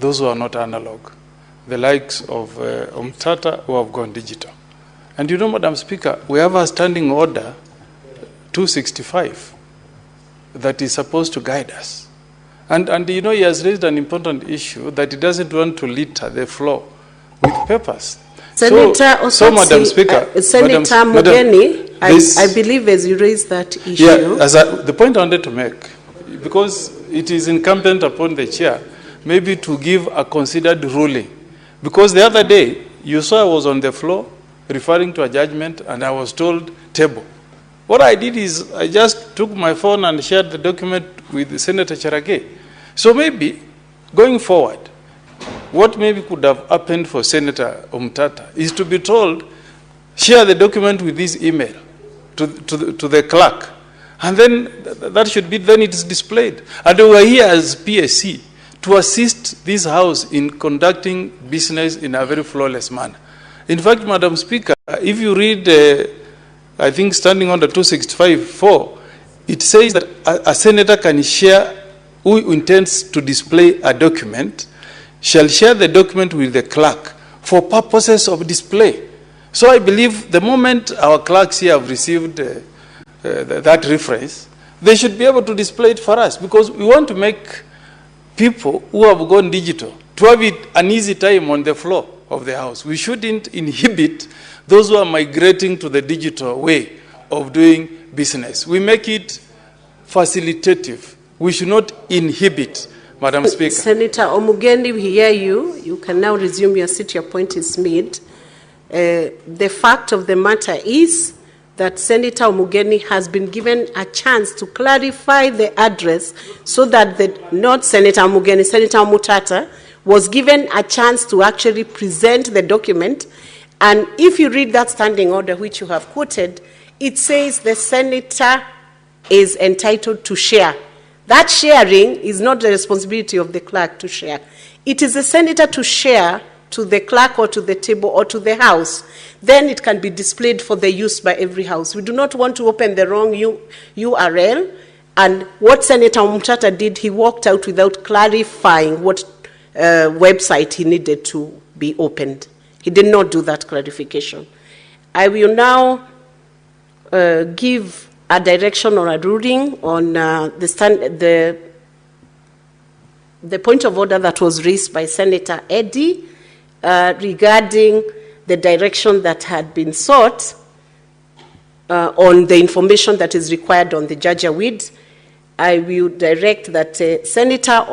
those who are not analog, the likes of Mutata, who have gone digital. And you know, Madam Speaker, we have a standing order 265 that is supposed to guide us. And you know, he has raised an important issue that he doesn't want to litter the floor with papers. Senator Osotsi, Madam Speaker, Senator Mugeni, I believe as you raised that issue. Yeah, the point I wanted to make, because it is incumbent upon the chair maybe to give a considered ruling. Because the other day, you saw I was on the floor referring to a judgment and I was told table. What I did is I just took my phone and shared the document with Senator Cherage. So maybe going forward, what maybe could have happened for Senator Mutata is to be told, share the document with this email to the clerk. And then that should be, then it is displayed. And we are here as PSC to assist this House in conducting business in a very flawless manner. In fact, Madam Speaker, if you read, I think standing under 265(4), it says that a senator can share, who intends to display a document, shall share the document with the clerk for purposes of display. So I believe the moment our clerks here have received that reference, they should be able to display it for us, because we want to make people who have gone digital to have an easy time on the floor of the House. We shouldn't inhibit those who are migrating to the digital way of doing business. We make it facilitative. We should not inhibit, Madam Speaker. Senator Omugeni, we hear you. You can now resume your seat. Your point is made. The fact of the matter is that Senator Omugeni has been given a chance to clarify the address so that not Senator Omugeni, Senator Mutata was given a chance to actually present the document. And if you read that standing order which you have quoted, it says the senator is entitled to share. That sharing is not the responsibility of the clerk to share. It is the senator to share to the clerk or to the table or to the House. Then it can be displayed for the use by every House. We do not want to open the wrong URL. And what Senator Mutata did, he walked out without clarifying what website he needed to be opened. He did not do that clarification. I will now give a direction or a ruling on the point of order that was raised by Senator Eddy regarding the direction that had been sought on the information that is required on the Jajawid. I will direct that Senator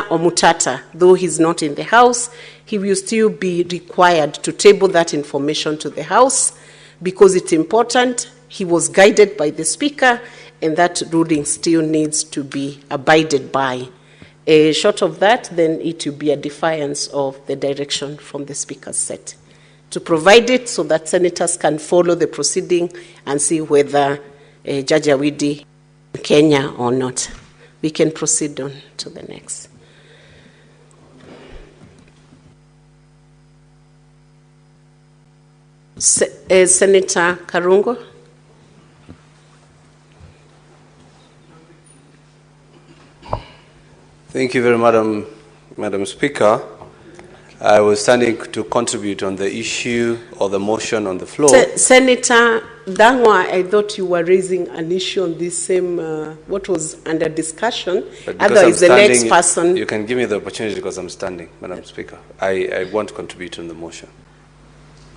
Omutata, though he's not in the House, he will still be required to table that information to the House because it's important. He was guided by the Speaker, and that ruling still needs to be abided by. Short of that, then it will be a defiance of the direction from the Speaker's set to provide it so that senators can follow the proceeding and see whether Judge Awidi in Kenya or not. We can proceed on to the next. Senator Karungo. Thank you very much, Madam Speaker. I was standing to contribute on the issue or the motion on the floor. Senator Thangwa, I thought you were raising an issue on this same, what was under discussion. Otherwise, the next person. You can give me the opportunity because I'm standing, Madam Speaker. I want to contribute on the motion.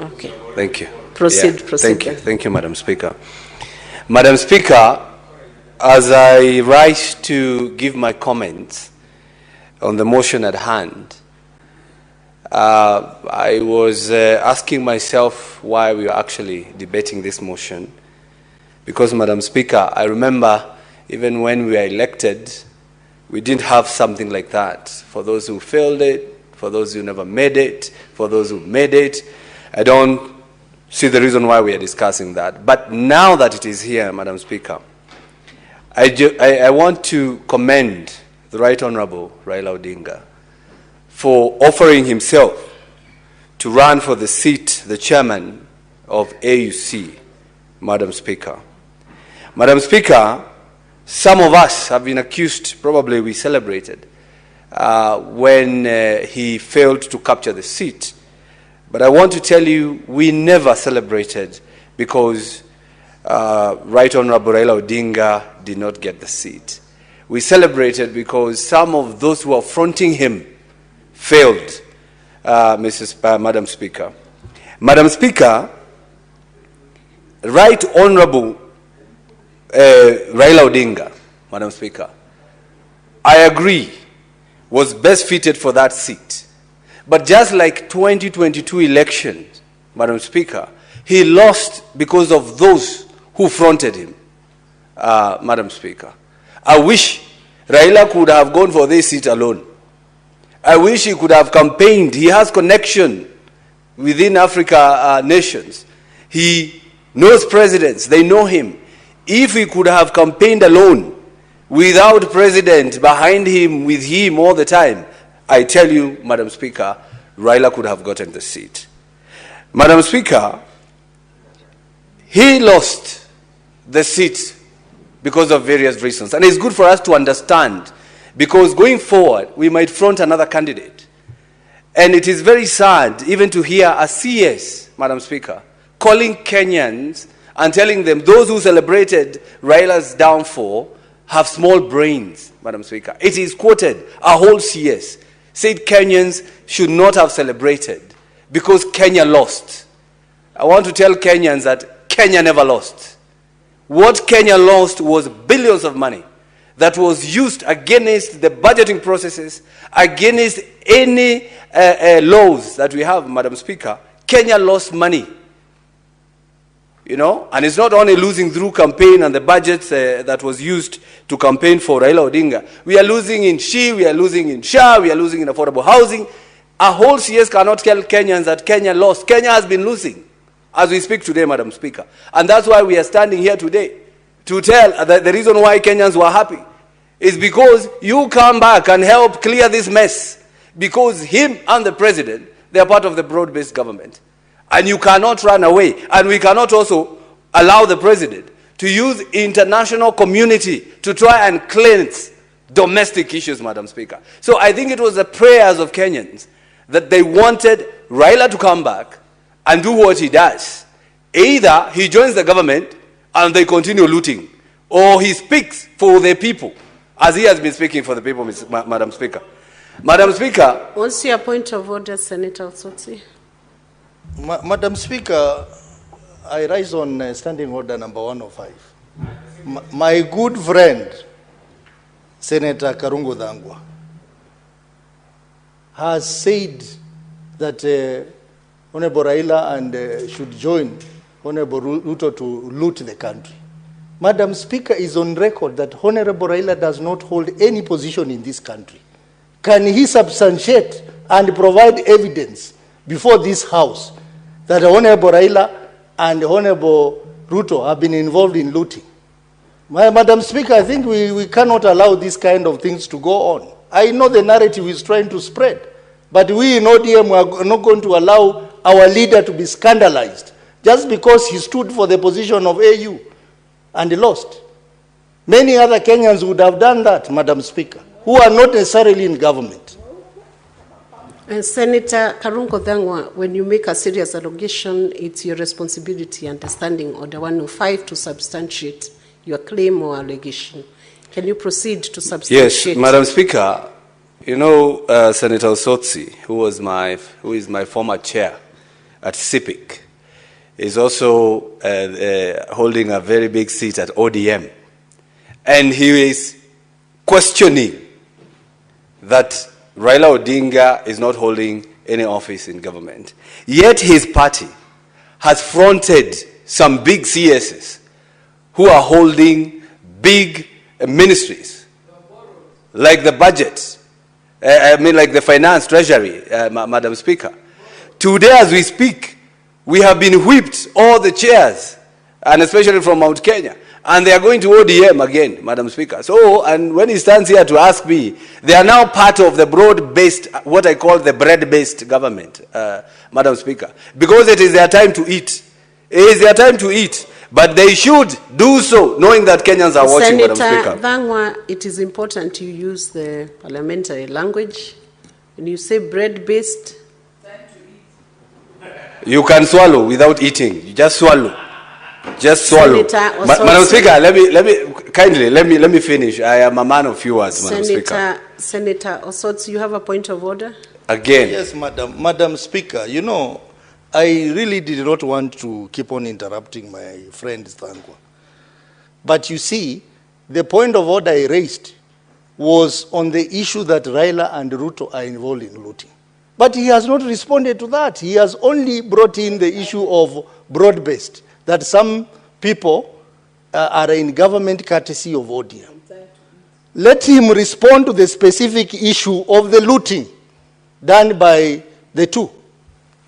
Okay. Thank you. Proceed. Thank you, Madam Speaker. Madam Speaker, as I rise to give my comments on the motion at hand, I was asking myself why we are actually debating this motion. Because, Madam Speaker, I remember even when we were elected, we didn't have something like that. For those who failed it, for those who never made it, for those who made it, I don't see the reason why we are discussing that. But now that it is here, Madam Speaker, I want to commend the Right Honorable Raila Odinga for offering himself to run for the seat, the chairman of AUC, Madam Speaker. Madam Speaker, some of us have been accused, probably we celebrated, when he failed to capture the seat. But I want to tell you, we never celebrated because Right Honorable Raila Odinga did not get the seat. We celebrated because some of those who are fronting him failed, Madam Speaker. Madam Speaker, Right Honorable Raila Odinga, Madam Speaker, I agree, was best fitted for that seat. But just like 2022 elections, Madam Speaker, he lost because of those who fronted him, Madam Speaker. I wish Raila could have gone for this seat alone. I wish he could have campaigned. He has connection within Africa nations. He knows presidents. They know him. If he could have campaigned alone, without president behind him, with him all the time, I tell you, Madam Speaker, Raila could have gotten the seat. Madam Speaker, he lost the seat because of various reasons. And it's good for us to understand, because going forward, we might front another candidate. And it is very sad even to hear a CS, Madam Speaker, calling Kenyans and telling them those who celebrated Raila's downfall have small brains, Madam Speaker. It is quoted, a whole CS said Kenyans should not have celebrated because Kenya lost. I want to tell Kenyans that Kenya never lost. What Kenya lost was billions of money that was used against the budgeting processes, against any laws that we have, Madam Speaker. Kenya lost money. You know, and it's not only losing through campaign and the budgets that was used to campaign for Raila Odinga. We are losing in SHI, we are losing in SHA, we are losing in affordable housing. A whole CS cannot tell Kenyans that Kenya lost. Kenya has been losing as we speak today, Madam Speaker. And that's why we are standing here today to tell that the reason why Kenyans were happy is because you come back and help clear this mess. Because him and the president, they are part of the broad-based government. And you cannot run away. And we cannot also allow the president to use international community to try and cleanse domestic issues, Madam Speaker. So I think it was the prayers of Kenyans that they wanted Raila to come back and do what he does. Either he joins the government and they continue looting, or he speaks for the people, as he has been speaking for the people, Madam Speaker. Madam Speaker. What's your point of order, Senator Osotsi? Madam Speaker, I rise on standing order number 105. My good friend, Senator Thangwa, has said that Honorable Raila and should join Honorable Ruto to loot the country. Madam Speaker is on record that Honorable Raila does not hold any position in this country. Can he substantiate and provide evidence before this House that Honorable Raila and Honorable Ruto have been involved in looting? Madam Speaker, I think we cannot allow these kind of things to go on. I know the narrative is trying to spread, but we in ODM are not going to allow our leader to be scandalized just because he stood for the position of AU and he lost. Many other Kenyans would have done that, Madam Speaker, who are not necessarily in government. And Senator Thangwa, when you make a serious allegation, it's your responsibility, understanding Order 105, to substantiate your claim or allegation. Can you proceed to substantiate? Yes, Madam Speaker, you know Senator Osotsi, who is my former chair at CIPIC, is also holding a very big seat at ODM. And he is questioning that Raila Odinga is not holding any office in government. Yet his party has fronted some big CSs who are holding big ministries, like the budget, like the finance, treasury, Madam Speaker. Today as we speak, we have been whipped, all the chairs, and especially from Mount Kenya. And they are going to ODM again, Madam Speaker. So, and when he stands here to ask me, they are now part of the broad-based, what I call the bread-based government, Madam Speaker. Because it is their time to eat. It is their time to eat. But they should do so, knowing that Kenyans are watching, Madam Senator Speaker. Thangwa, it is important you use the parliamentary language. When you say bread-based, You can swallow without eating. You just swallow. Just swallow. Senator Madam Speaker, let me finish. I am a man of few words, Madam Speaker. Senator Osotsi, you have a point of order? Again. Yes, Madam Speaker, you know, I really did not want to keep on interrupting my friend Thangwa. But you see, the point of order I raised was on the issue that Raila and Ruto are involved in looting. But he has not responded to that. He has only brought in the issue of broad-based, that some people are in government courtesy of ODM. Let him respond to the specific issue of the looting done by the two.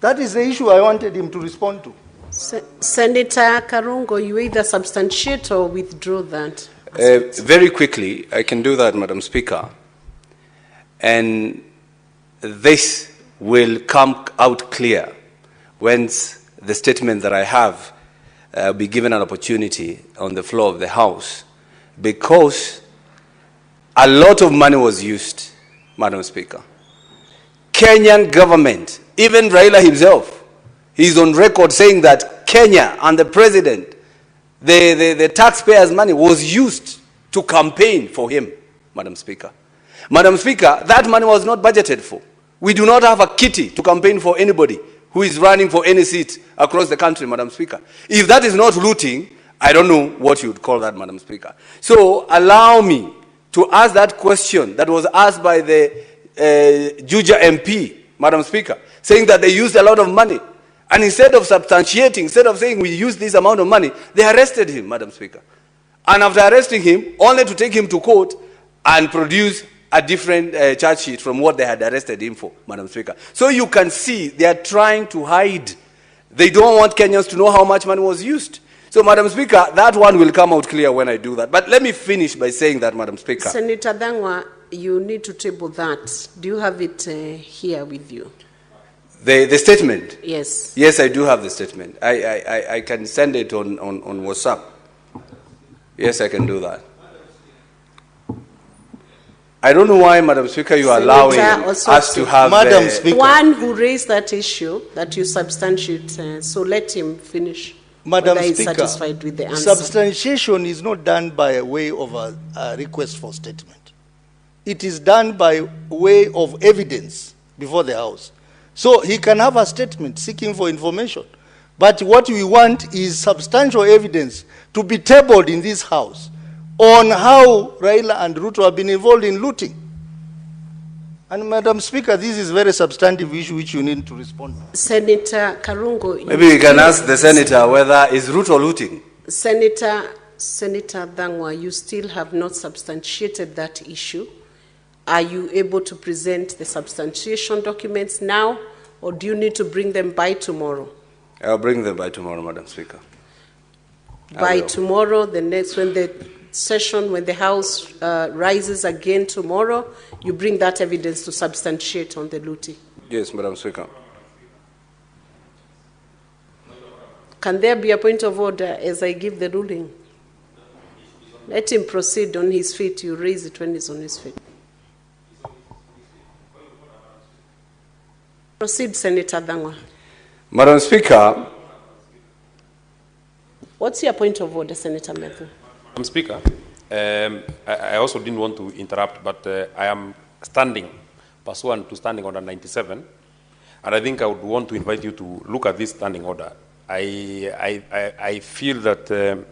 That is the issue I wanted him to respond to. Senator Karungo, you either substantiate or withdraw that. Very quickly, I can do that, Madam Speaker. And this will come out clear once the statement that I have be given an opportunity on the floor of the House, because a lot of money was used, Madam Speaker. Kenyan government, even Raila himself, he's on record saying that Kenya and the president, the taxpayers' money was used to campaign for him, Madam Speaker. Madam Speaker, that money was not budgeted for. We do not have a kitty to campaign for anybody who is running for any seat across the country, Madam Speaker. If that is not looting, I don't know what you would call that, Madam Speaker. So allow me to ask that question that was asked by the Juja MP, Madam Speaker, saying that they used a lot of money. And instead of substantiating, instead of saying we used this amount of money, they arrested him, Madam Speaker. And after arresting him, only to take him to court and produce a different charge sheet from what they had arrested him for, Madam Speaker. So you can see they are trying to hide. They don't want Kenyans to know how much money was used. So, Madam Speaker, that one will come out clear when I do that. But let me finish by saying that, Madam Speaker. Senator Thangwa, you need to table that. Do you have it here with you? The statement? Yes. Yes, I do have the statement. I can send it on WhatsApp. Yes, I can do that. I don't know why, Madam Speaker, you are allowing us to have... Madam Speaker. One who raised that issue that you substantiate, so let him finish. Madam Speaker, Speaker, satisfied with the answer. Substantiation is not done by way of a request for statement. It is done by way of evidence before the House. So he can have a statement seeking for information. But what we want is substantial evidence to be tabled in this House on how Raila and Ruto have been involved in looting. And Madam Speaker, this is a very substantive issue which you need to respond to. Senator Karungo. Maybe we can ask the Senator whether is Ruto looting. Senator Thangwa, you still have not substantiated that issue. Are you able to present the substantiation documents now, or do you need to bring them by tomorrow? I'll bring them by tomorrow, Madam Speaker. By tomorrow, the next, when the House rises again tomorrow, you bring that evidence to substantiate on the looting. Yes, Madam Speaker. Can there be a point of order as I give the ruling? Let him proceed on his feet. You raise it when he's on his feet. Proceed, Senator Thangwa. Madam Speaker. What's your point of order, Senator Matthew? Madam Speaker, I also didn't want to interrupt, but I am standing, pursuant to Standing Order 97, and I think I would want to invite you to look at this standing order. I feel that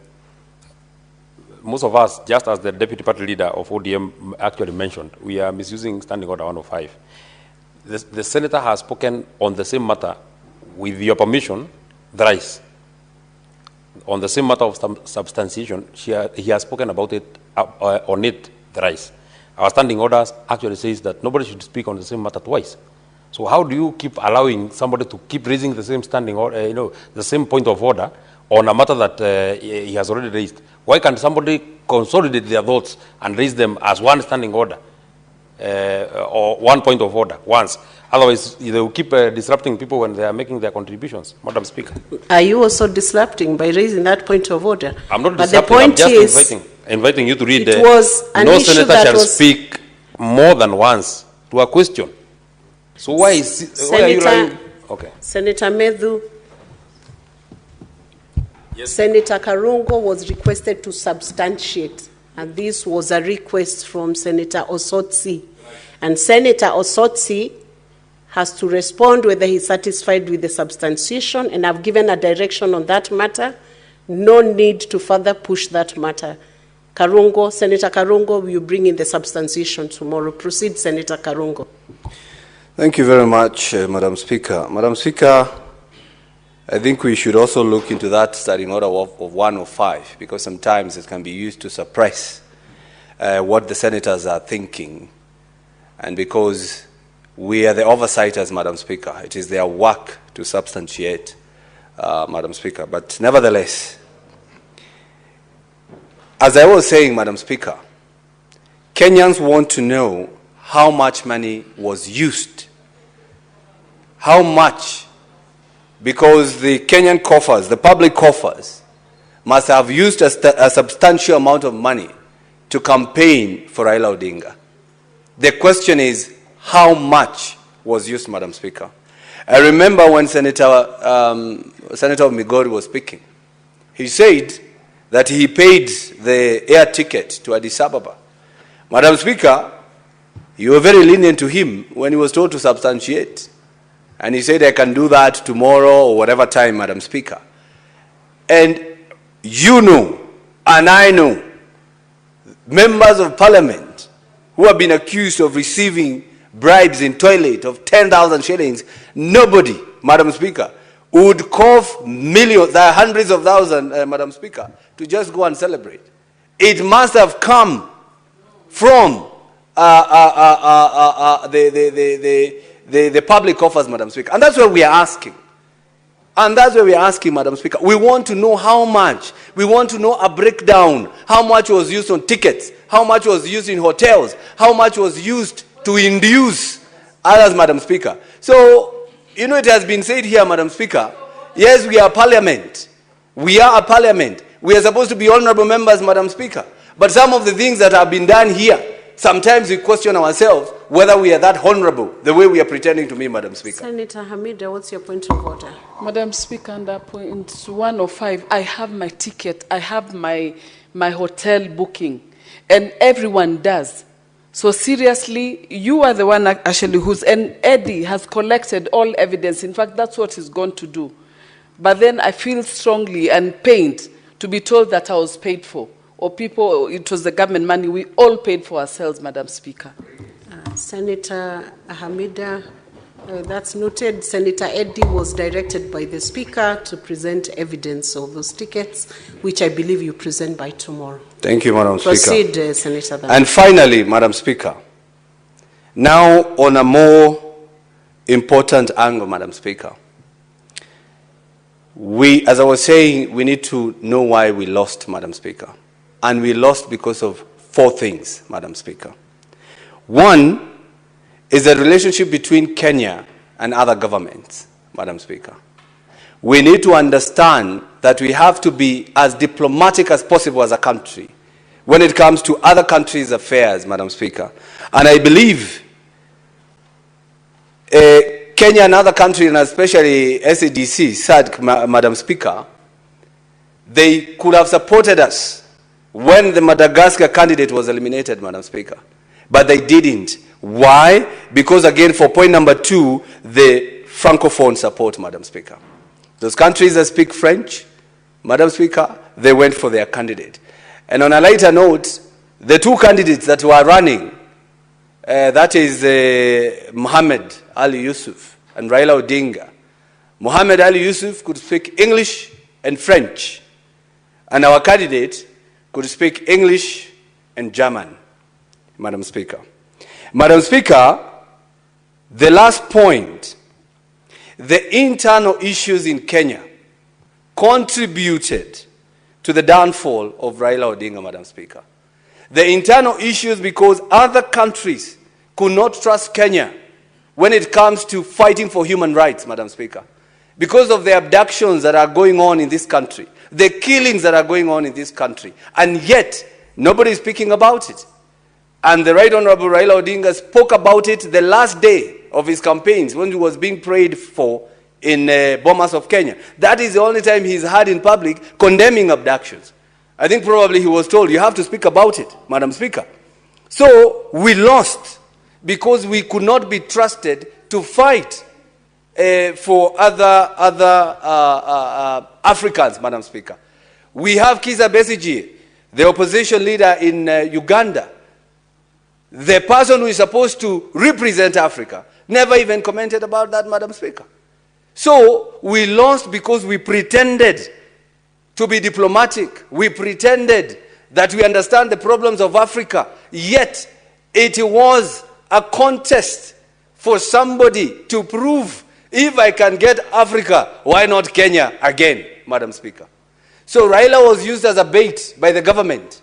most of us, just as the Deputy Party Leader of ODM actually mentioned, we are misusing Standing Order 105. The Senator has spoken on the same matter, with your permission, thrice. On the same matter of substantiation, he has spoken about it, on it thrice. Our standing orders actually says that nobody should speak on the same matter twice. So how do you keep allowing somebody to keep raising the same standing order, the same point of order on a matter that he has already raised? Why can't somebody consolidate their thoughts and raise them as one standing order? or one point of order once. Otherwise, they will keep disrupting people when they are making their contributions. Madam Speaker. Are you also disrupting by raising that point of order? I'm not but disrupting, the I'm point just is, inviting you to read. It was an no issue senator that shall was speak more than once to a question. So why are you lying? Okay. Senator Medhu, Yes. Senator Karungo was requested to substantiate, and this was a request from Senator Osotsi. And Senator Osotsi has to respond whether he's satisfied with the substantiation, and I've given a direction on that matter. No need to further push that matter. Karungo, Senator Karungo, will you bring in the substantiation tomorrow? Proceed, Senator Karungo. Thank you very much, Madam Speaker. Madam Speaker, I think we should also look into that starting order of 105, because sometimes it can be used to suppress what the senators are thinking. And because we are the oversights, Madam Speaker, it is their work to substantiate, Madam Speaker. But nevertheless, as I was saying, Madam Speaker, Kenyans want to know how much money was used. How much? Because the Kenyan coffers, the public coffers, must have used a substantial amount of money to campaign for Raila Odinga. The question is, how much was used, Madam Speaker? I remember when Senator Migori was speaking. He said that he paid the air ticket to Addis Ababa. Madam Speaker, you were very lenient to him when he was told to substantiate. And he said, I can do that tomorrow or whatever time, Madam Speaker. And you know, and I know, members of parliament who have been accused of receiving bribes in toilet of 10,000 shillings, nobody, Madam Speaker, would cough millions, hundreds of thousands, Madam Speaker, to just go and celebrate. It must have come from the public coffers, Madam Speaker. And that's what we are asking. And that's what we are asking, Madam Speaker. We want to know how much. We want to know a breakdown. How much was used on tickets? How much was used in hotels? How much was used to induce others, Madam Speaker? So, you know, it has been said here, Madam Speaker, yes, we are parliament. We are a parliament. We are supposed to be honorable members, Madam Speaker. But some of the things that have been done here, sometimes we question ourselves whether we are that honorable the way we are pretending to be, Madam Speaker. Senator Hamida, what's your point of order? Madam Speaker, under point 105, I have my ticket, I have my hotel booking, and everyone does. So seriously, you are the one actually and Eddie has collected all evidence. In fact, that's what he's going to do. But then I feel strongly and pained to be told that I was paid for. Or people, it was the government money. We all paid for ourselves, Madam Speaker. Senator Hamida, that's noted. Senator Eddie was directed by the Speaker to present evidence of those tickets, which I believe you present by tomorrow. Thank you, Madam Speaker. Proceed, Senator. And finally, Madam Speaker, now on a more important angle, Madam Speaker, as I was saying, we need to know why we lost, Madam Speaker. And we lost because of 4 things, Madam Speaker. One is the relationship between Kenya and other governments, Madam Speaker. We need to understand that we have to be as diplomatic as possible as a country when it comes to other countries' affairs, Madam Speaker. And I believe Kenya and other countries, and especially SADC, SADC, Madam Speaker, they could have supported us when the Madagascar candidate was eliminated, Madam Speaker. But they didn't. Why? Because, again, for point number 2, the Francophone support, Madam Speaker. Those countries that speak French, Madam Speaker, they went for their candidate. And on a lighter note, the 2 candidates that were running, that is Mohammed Ali Yusuf and Raila Odinga. Mohammed Ali Yusuf could speak English and French. And our candidate could speak English and German, Madam Speaker. Madam Speaker, the last point, the internal issues in Kenya contributed to the downfall of Raila Odinga, Madam Speaker. The internal issues because other countries could not trust Kenya when it comes to fighting for human rights, Madam Speaker, because of the abductions that are going on in this country, the killings that are going on in this country, and yet nobody is speaking about it. And the Right Honorable Raila Odinga spoke about it the last day of his campaigns when he was being prayed for in Bomas of Kenya. That is the only time he's had in public condemning abductions. I think probably he was told, you have to speak about it, Madam Speaker. So we lost because we could not be trusted to fight for other Africans, Madam Speaker. We have Kizza Besigye, the opposition leader in Uganda. The person who is supposed to represent Africa never even commented about that, Madam Speaker. So we lost because we pretended to be diplomatic. We pretended that we understand the problems of Africa. Yet it was a contest for somebody to prove, if I can get Africa, why not Kenya again, Madam Speaker? So Raila was used as a bait by the government.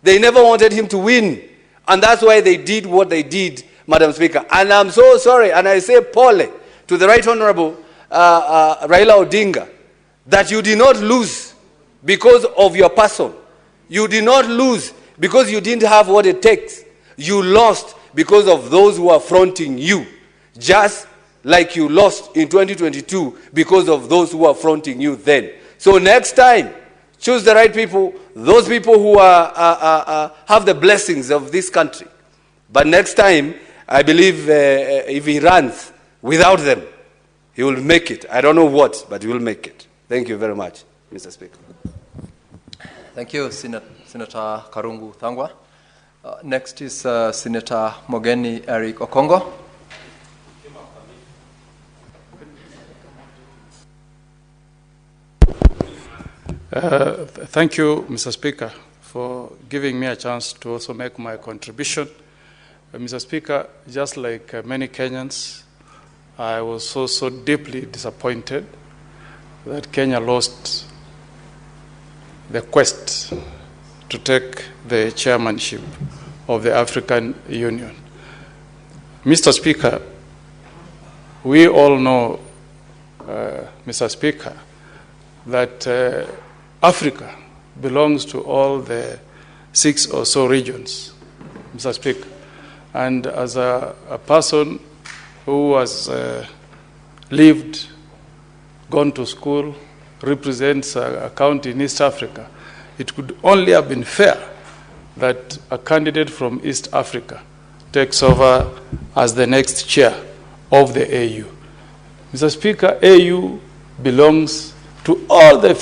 They never wanted him to win. And that's why they did what they did, Madam Speaker. And I'm so sorry, and I say pole to the Right Honorable Raila Odinga, that you did not lose because of your person. You did not lose because you didn't have what it takes. You lost because of those who are fronting you, just like you lost in 2022 because of those who are fronting you then. So next time, choose the right people, those people who have the blessings of this country. But next time, I believe if he runs without them, he will make it. I don't know what, but he will make it. Thank you very much, Mr. Speaker. Thank you, Senator Karungu Thangwa. Next is Senator Mogeni Eric Okongo. Thank you, Mr. Speaker, for giving me a chance to also make my contribution. Mr. Speaker, just like many Kenyans, I was also deeply disappointed that Kenya lost the quest to take the chairmanship of the African Union. Mr. Speaker, we all know, Mr. Speaker, that Africa belongs to all the 6 or so regions, Mr. Speaker. And as a person who has lived, gone to school, represents a county in East Africa, it could only have been fair that a candidate from East Africa takes over as the next chair of the AU. Mr. Speaker, AU belongs to all the